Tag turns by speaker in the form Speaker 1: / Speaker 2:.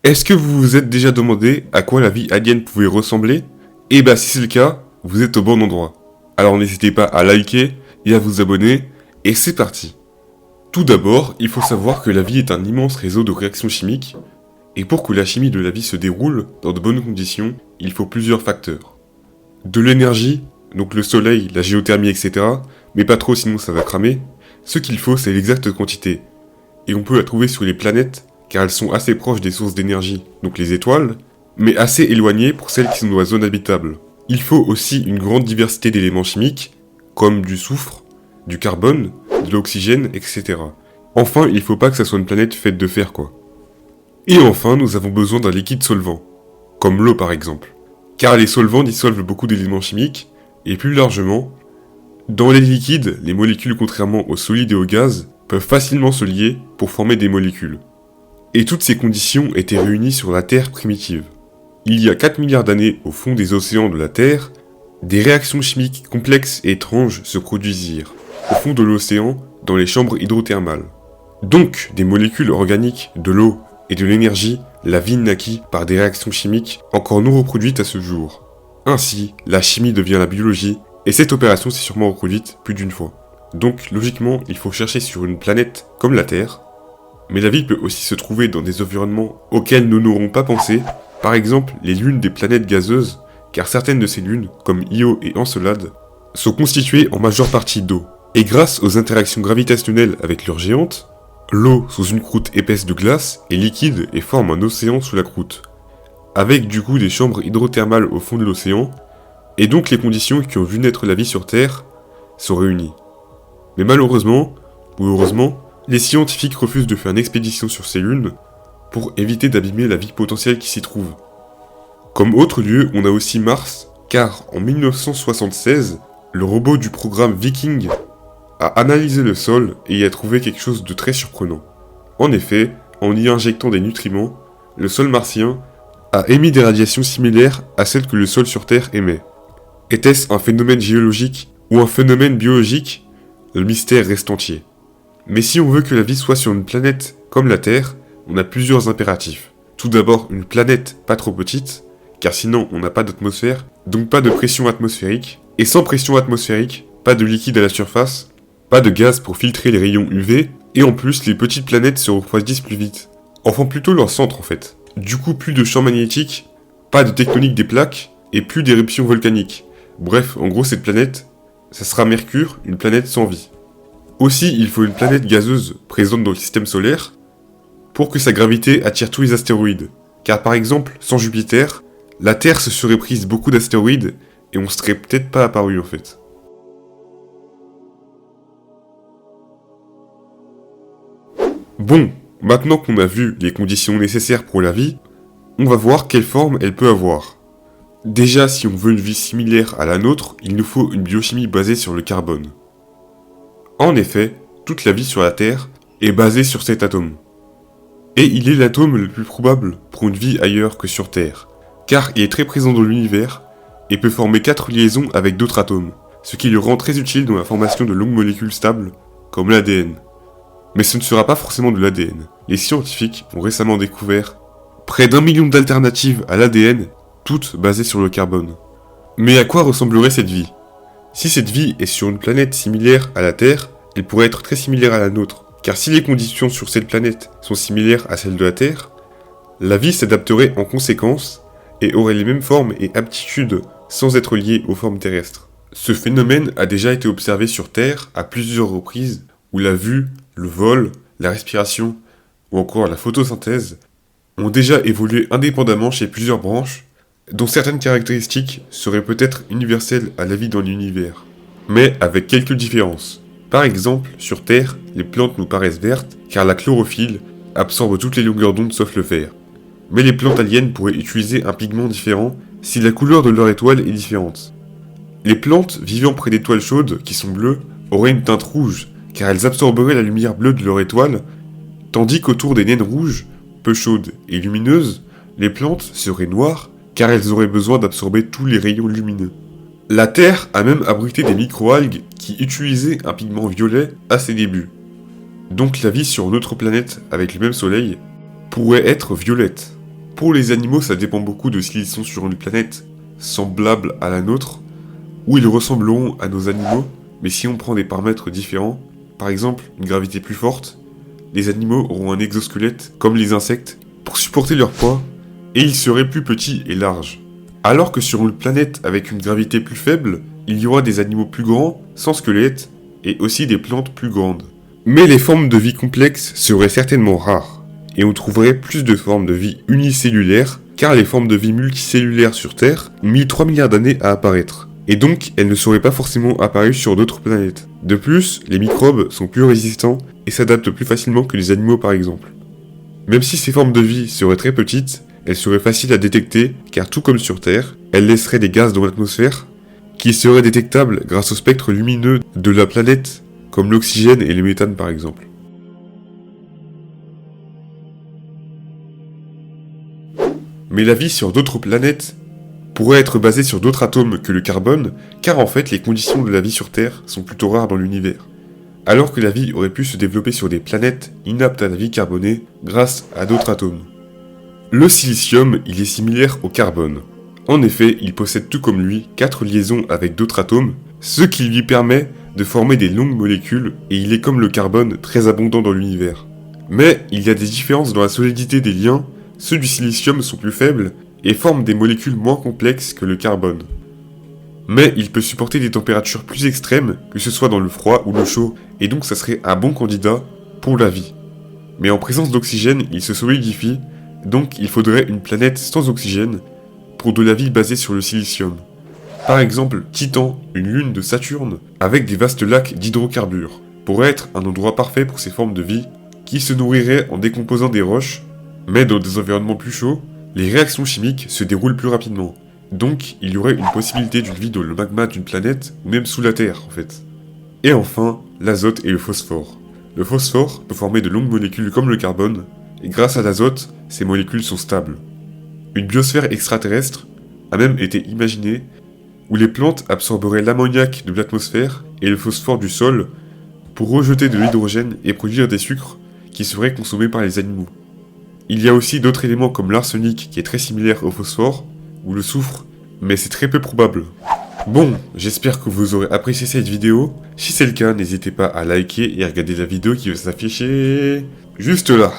Speaker 1: Est-ce que vous vous êtes déjà demandé à quoi la vie alien pouvait ressembler? Eh bah si c'est le cas, vous êtes au bon endroit. Alors n'hésitez pas à liker et à vous abonner, et c'est parti. Tout d'abord, il faut savoir que la vie est un immense réseau de réactions chimiques, et pour que la chimie de la vie se déroule dans de bonnes conditions, il faut plusieurs facteurs. De l'énergie, donc le soleil, la géothermie, etc., mais pas trop sinon ça va cramer. Ce qu'il faut, c'est l'exacte quantité, et on peut la trouver sur les planètes, car elles sont assez proches des sources d'énergie, donc les étoiles, mais assez éloignées pour celles qui sont dans la zone habitable. Il faut aussi une grande diversité d'éléments chimiques, comme du soufre, du carbone, de l'oxygène, etc. Enfin, il faut pas que ça soit une planète faite de fer, quoi. Et enfin, nous avons besoin d'un liquide solvant, comme l'eau par exemple. Car les solvants dissolvent beaucoup d'éléments chimiques, et plus largement, dans les liquides, les molécules contrairement aux solides et aux gaz, peuvent facilement se lier pour former des molécules. Et toutes ces conditions étaient réunies sur la Terre primitive. Il y a 4 milliards d'années au fond des océans de la Terre, des réactions chimiques complexes et étranges se produisirent, au fond de l'océan, dans les chambres hydrothermales. Donc, des molécules organiques, de l'eau et de l'énergie, la vie naquit par des réactions chimiques encore non reproduites à ce jour. Ainsi, la chimie devient la biologie, et cette opération s'est sûrement reproduite plus d'une fois. Donc, logiquement, il faut chercher sur une planète comme la Terre, mais la vie peut aussi se trouver dans des environnements auxquels nous n'aurons pas pensé, par exemple les lunes des planètes gazeuses, car certaines de ces lunes, comme Io et Encelade, sont constituées en majeure partie d'eau. Et grâce aux interactions gravitationnelles avec leurs géantes, l'eau sous une croûte épaisse de glace est liquide et forme un océan sous la croûte, avec du coup des chambres hydrothermales au fond de l'océan, et donc les conditions qui ont vu naître la vie sur Terre sont réunies. Mais malheureusement, ou heureusement, les scientifiques refusent de faire une expédition sur ces lunes pour éviter d'abîmer la vie potentielle qui s'y trouve. Comme autre lieu, on a aussi Mars, car en 1976, le robot du programme Viking a analysé le sol et y a trouvé quelque chose de très surprenant. En effet, en y injectant des nutriments, le sol martien a émis des radiations similaires à celles que le sol sur Terre émet. Était-ce un phénomène géologique ou un phénomène biologique? Le mystère reste entier. Mais si on veut que la vie soit sur une planète comme la Terre, on a plusieurs impératifs. Tout d'abord, une planète pas trop petite, car sinon on n'a pas d'atmosphère, donc pas de pression atmosphérique. Et sans pression atmosphérique, pas de liquide à la surface, pas de gaz pour filtrer les rayons UV, et en plus les petites planètes se refroidissent plus vite. Enfin plutôt leur centre en fait. Du coup plus de champs magnétiques, pas de tectonique des plaques, et plus d'éruptions volcaniques. Bref, en gros cette planète, ça sera Mercure, une planète sans vie. Aussi, il faut une planète gazeuse présente dans le système solaire pour que sa gravité attire tous les astéroïdes. Car par exemple, sans Jupiter, la Terre se serait prise beaucoup d'astéroïdes et on serait peut-être pas apparu en fait. Bon, maintenant qu'on a vu les conditions nécessaires pour la vie, on va voir quelle forme elle peut avoir. Déjà, si on veut une vie similaire à la nôtre, il nous faut une biochimie basée sur le carbone. En effet, toute la vie sur la Terre est basée sur cet atome. Et il est l'atome le plus probable pour une vie ailleurs que sur Terre, car il est très présent dans l'univers et peut former 4 liaisons avec d'autres atomes, ce qui le rend très utile dans la formation de longues molécules stables, comme l'ADN. Mais ce ne sera pas forcément de l'ADN. Les scientifiques ont récemment découvert près d'1 million d'alternatives à l'ADN, toutes basées sur le carbone. Mais à quoi ressemblerait cette vie ? Si cette vie est sur une planète similaire à la Terre, elle pourrait être très similaire à la nôtre, car si les conditions sur cette planète sont similaires à celles de la Terre, la vie s'adapterait en conséquence et aurait les mêmes formes et aptitudes sans être liée aux formes terrestres. Ce phénomène a déjà été observé sur Terre à plusieurs reprises, où la vue, le vol, la respiration ou encore la photosynthèse ont déjà évolué indépendamment chez plusieurs branches, dont certaines caractéristiques seraient peut-être universelles à la vie dans l'univers, mais avec quelques différences. Par exemple, sur Terre, les plantes nous paraissent vertes car la chlorophylle absorbe toutes les longueurs d'onde sauf le vert. Mais les plantes aliens pourraient utiliser un pigment différent si la couleur de leur étoile est différente. Les plantes vivant près d'étoiles chaudes qui sont bleues auraient une teinte rouge car elles absorberaient la lumière bleue de leur étoile, tandis qu'autour des naines rouges, peu chaudes et lumineuses, les plantes seraient noires car elles auraient besoin d'absorber tous les rayons lumineux. La Terre a même abrité des microalgues qui utilisaient un pigment violet à ses débuts. Donc la vie sur notre planète avec le même soleil pourrait être violette. Pour les animaux, ça dépend beaucoup de s'ils sont sur une planète semblable à la nôtre, ou ils ressembleront à nos animaux, mais si on prend des paramètres différents, par exemple une gravité plus forte, les animaux auront un exosquelette, comme les insectes, pour supporter leur poids, et ils seraient plus petits et larges. Alors que sur une planète avec une gravité plus faible, il y aura des animaux plus grands, sans squelette, et aussi des plantes plus grandes. Mais les formes de vie complexes seraient certainement rares, et on trouverait plus de formes de vie unicellulaires, car les formes de vie multicellulaires sur Terre ont mis 3 milliards d'années à apparaître, et donc elles ne seraient pas forcément apparues sur d'autres planètes. De plus, les microbes sont plus résistants et s'adaptent plus facilement que les animaux par exemple. Même si ces formes de vie seraient très petites, elles seraient faciles à détecter, car tout comme sur Terre, elles laisseraient des gaz dans l'atmosphère, qui seraient détectables grâce au spectre lumineux de la planète, comme l'oxygène et le méthane par exemple. Mais la vie sur d'autres planètes pourrait être basée sur d'autres atomes que le carbone, car en fait les conditions de la vie sur Terre sont plutôt rares dans l'univers. Alors que la vie aurait pu se développer sur des planètes inaptes à la vie carbonée grâce à d'autres atomes. Le silicium, il est similaire au carbone. En effet, il possède tout comme lui 4 liaisons avec d'autres atomes, ce qui lui permet de former des longues molécules, et il est comme le carbone très abondant dans l'univers. Mais il y a des différences dans la solidité des liens, ceux du silicium sont plus faibles, et forment des molécules moins complexes que le carbone. Mais il peut supporter des températures plus extrêmes, que ce soit dans le froid ou le chaud, et donc ça serait un bon candidat pour la vie. Mais en présence d'oxygène, il se solidifie, donc il faudrait une planète sans oxygène pour de la vie basée sur le silicium. Par exemple, Titan, une lune de Saturne, avec des vastes lacs d'hydrocarbures, pourrait être un endroit parfait pour ces formes de vie, qui se nourriraient en décomposant des roches, mais dans des environnements plus chauds, les réactions chimiques se déroulent plus rapidement. Donc, il y aurait une possibilité d'une vie dans le magma d'une planète, ou même sous la Terre, en fait. Et enfin, l'azote et le phosphore. Le phosphore peut former de longues molécules comme le carbone, et grâce à l'azote, ces molécules sont stables. Une biosphère extraterrestre a même été imaginée, où les plantes absorberaient l'ammoniac de l'atmosphère et le phosphore du sol, pour rejeter de l'hydrogène et produire des sucres qui seraient consommés par les animaux. Il y a aussi d'autres éléments comme l'arsenic qui est très similaire au phosphore, ou le soufre, mais c'est très peu probable. Bon, j'espère que vous aurez apprécié cette vidéo. Si c'est le cas, n'hésitez pas à liker et à regarder la vidéo qui va s'afficher juste là.